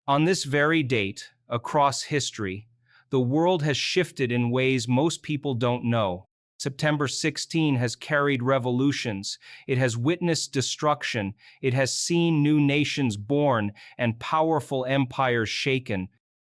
On this very date, across history, the world has shifted in ways most people don't know. September 16 has carried revolutions, it has witnessed destruction, it has seen new nations born and powerful empires shaken.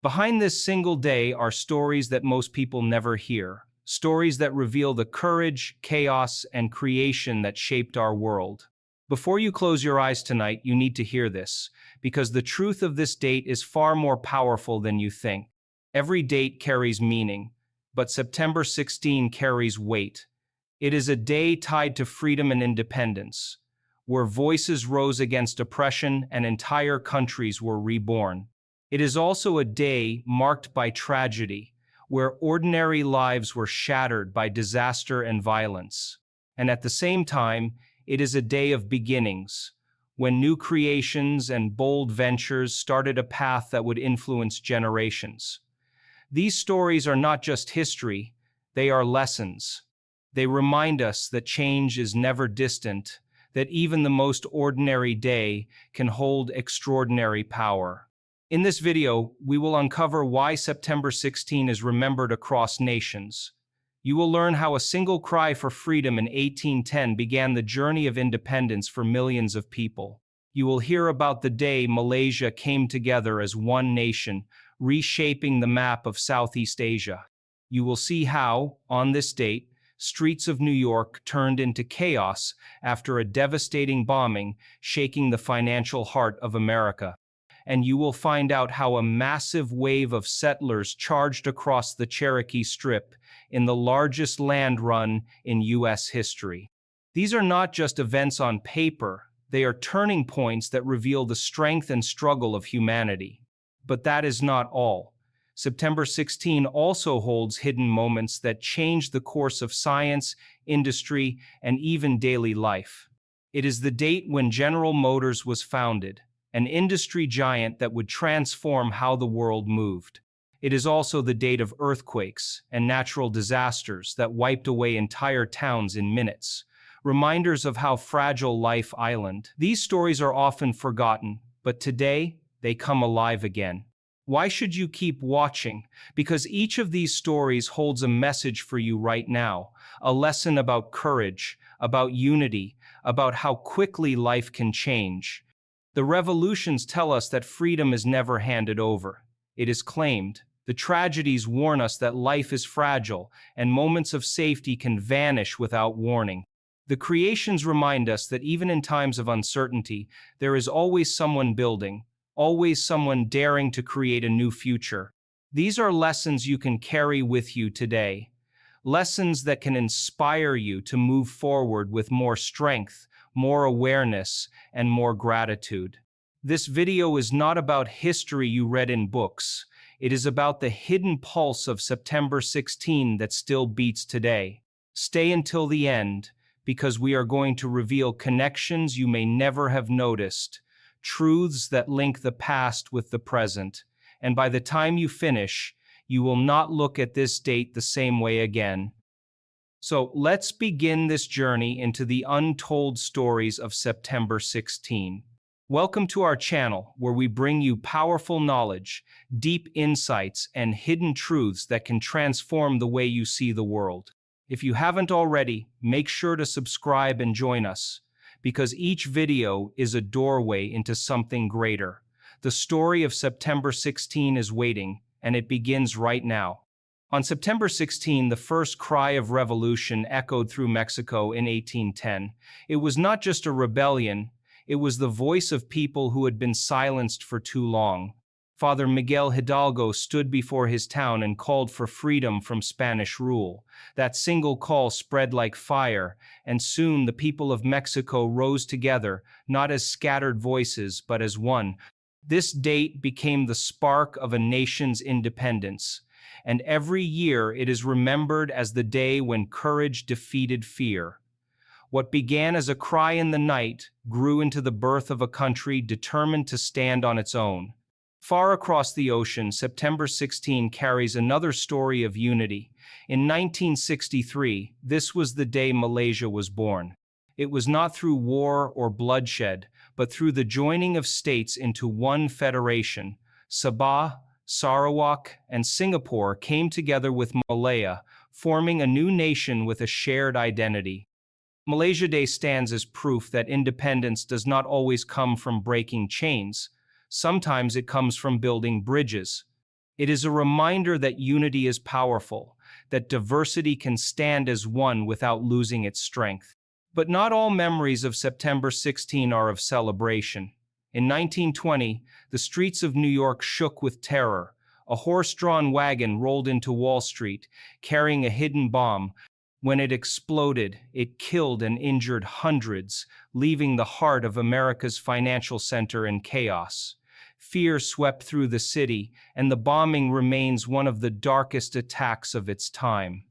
Behind this single day are stories that most people never hear, stories that reveal the courage, chaos, and creation that shaped our world. Before you close your eyes tonight, you need to hear this, because the truth of this date is far more powerful than you think. Every date carries meaning, but September 16 carries weight. It is a day tied to freedom and independence, where voices rose against oppression and entire countries were reborn. It is also a day marked by tragedy, where ordinary lives were shattered by disaster and violence. And at the same time, it is a day of beginnings, when new creations and bold ventures started a path that would influence generations. These stories are not just history, they are lessons. They remind us that change is never distant, that even the most ordinary day can hold extraordinary power. In this video, we will uncover why September 16 is remembered across nations. You will learn how a single cry for freedom in 1810 began the journey of independence for millions of people. You will hear about the day Malaysia came together as one nation, reshaping the map of Southeast Asia. You will see how, on this date, streets of New York turned into chaos after a devastating bombing shaking the financial heart of America. And you will find out how a massive wave of settlers charged across the Cherokee Strip in the largest land run in U.S. history. These are not just events on paper, they are turning points that reveal the strength and struggle of humanity. But that is not all. September 16 also holds hidden moments that changed the course of science, industry, and even daily life. It is the date when General Motors was founded, an industry giant that would transform how the world moved. It is also the date of earthquakes and natural disasters that wiped away entire towns in minutes, reminders of how fragile life island. These stories are often forgotten, but today, they come alive again. Why should you keep watching? Because each of these stories holds a message for you right now, a lesson about courage, about unity, about how quickly life can change. The revolutions tell us that freedom is never handed over. It is claimed. The tragedies warn us that life is fragile, and moments of safety can vanish without warning. The creations remind us that even in times of uncertainty, there is always someone building, always someone daring to create a new future. These are lessons you can carry with you today. Lessons that can inspire you to move forward with more strength, more awareness, and more gratitude. This video is not about history you read in books. It is about the hidden pulse of September 16 that still beats today. Stay until the end, because we are going to reveal connections you may never have noticed, truths that link the past with the present, and by the time you finish, you will not look at this date the same way again. So let's begin this journey into the untold stories of September 16. Welcome to our channel, where we bring you powerful knowledge, deep insights, and hidden truths that can transform the way you see the world. If you haven't already, make sure to subscribe and join us, because each video is a doorway into something greater. The story of September 16 is waiting, and it begins right now. On September 16, the first cry of revolution echoed through Mexico in 1810. It was not just a rebellion, it was the voice of people who had been silenced for too long. Father Miguel Hidalgo stood before his town and called for freedom from Spanish rule. That single call spread like fire, and soon the people of Mexico rose together, not as scattered voices, but as one. This date became the spark of a nation's independence, and every year it is remembered as the day when courage defeated fear. What began as a cry in the night grew into the birth of a country determined to stand on its own. Far across the ocean, September 16 carries another story of unity. In 1963, this was the day Malaysia was born. It was not through war or bloodshed, but through the joining of states into one federation, Sabah, Sarawak, and Singapore came together with Malaya, forming a new nation with a shared identity. Malaysia Day stands as proof that independence does not always come from breaking chains. Sometimes it comes from building bridges. It is a reminder that unity is powerful, that diversity can stand as one without losing its strength. But not all memories of September 16 are of celebration. In 1920, the streets of New York shook with terror. A horse-drawn wagon rolled into Wall Street, carrying a hidden bomb. When it exploded, it killed and injured hundreds, leaving the heart of America's financial center in chaos. Fear swept through the city, and the bombing remains one of the darkest attacks of its time.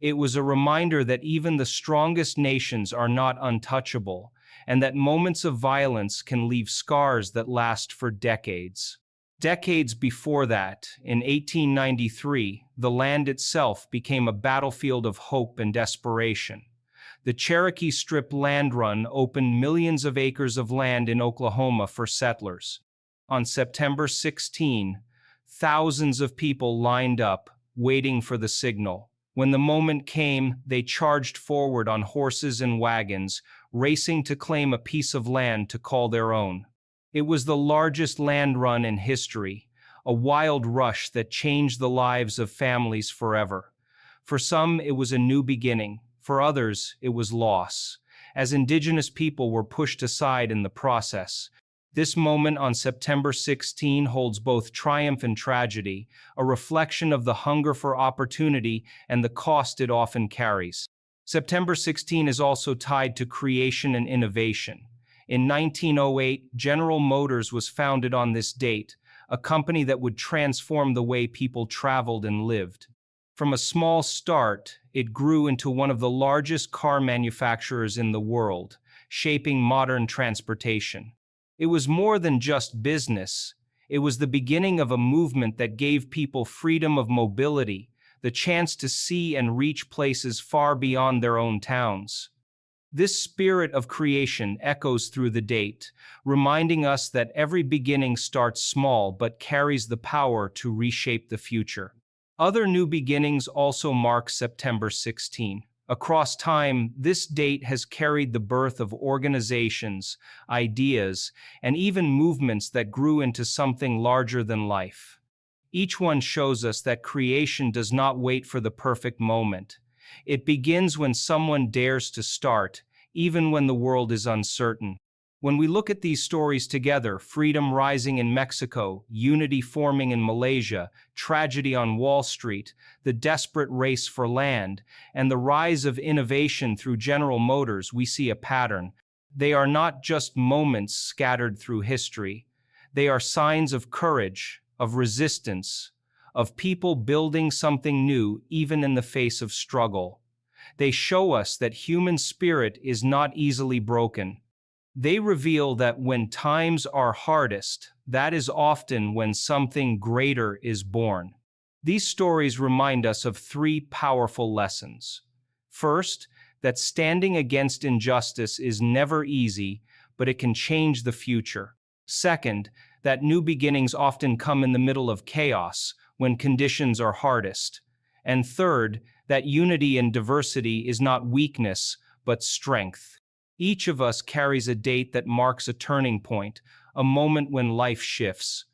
It was a reminder that even the strongest nations are not untouchable, and that moments of violence can leave scars that last for decades. Decades before that, in 1893, the land itself became a battlefield of hope and desperation. The Cherokee Strip land run opened millions of acres of land in Oklahoma for settlers. On September 16, thousands of people lined up, waiting for the signal. When the moment came, they charged forward on horses and wagons, racing to claim a piece of land to call their own. It was the largest land run in history, a wild rush that changed the lives of families forever. For some, it was a new beginning. For others, it was loss, as indigenous people were pushed aside in the process. This moment on September 16 holds both triumph and tragedy, a reflection of the hunger for opportunity and the cost it often carries. September 16 is also tied to creation and innovation. In 1908, General Motors was founded on this date, a company that would transform the way people traveled and lived. From a small start, it grew into one of the largest car manufacturers in the world, shaping modern transportation. It was more than just business. It was the beginning of a movement that gave people freedom of mobility, the chance to see and reach places far beyond their own towns. This spirit of creation echoes through the date, reminding us that every beginning starts small but carries the power to reshape the future. Other new beginnings also mark September 16. Across time, this date has carried the birth of organizations, ideas, and even movements that grew into something larger than life. Each one shows us that creation does not wait for the perfect moment. It begins when someone dares to start, even when the world is uncertain. When we look at these stories together, freedom rising in Mexico, unity forming in Malaysia, tragedy on Wall Street, the desperate race for land, and the rise of innovation through General Motors, we see a pattern. They are not just moments scattered through history. They are signs of courage, of resistance, of people building something new even in the face of struggle. They show us that human spirit is not easily broken. They reveal that when times are hardest, that is often when something greater is born. These stories remind us of three powerful lessons. First, that standing against injustice is never easy, but it can change the future. Second, that new beginnings often come in the middle of chaos, when conditions are hardest. And third, that unity and diversity is not weakness, but strength. Each of us carries a date that marks a turning point, a moment when life shifts.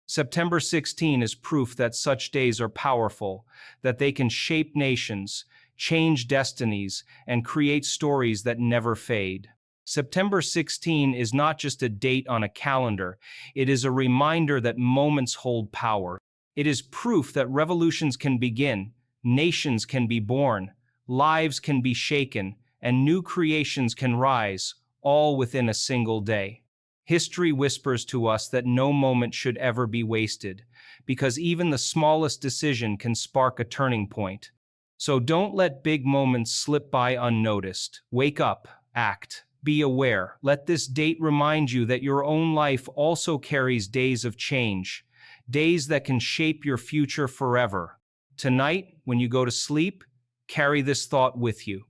September 16 is proof that such days are powerful, that they can shape nations, change destinies, and create stories that never fade. September 16 is not just a date on a calendar, it is a reminder that moments hold power. It is proof that revolutions can begin, nations can be born, lives can be shaken, and new creations can rise, all within a single day. History whispers to us that no moment should ever be wasted, because even the smallest decision can spark a turning point. So don't let big moments slip by unnoticed. Wake up, act, be aware. Let this date remind you that your own life also carries days of change, days that can shape your future forever. Tonight, when you go to sleep, carry this thought with you.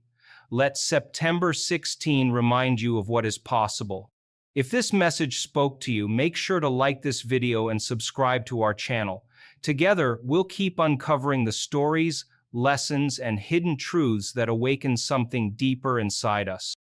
Let September 16 remind you of what is possible. If this message spoke to you, make sure to like this video and subscribe to our channel. Together, we'll keep uncovering the stories, lessons, and hidden truths that awaken something deeper inside us.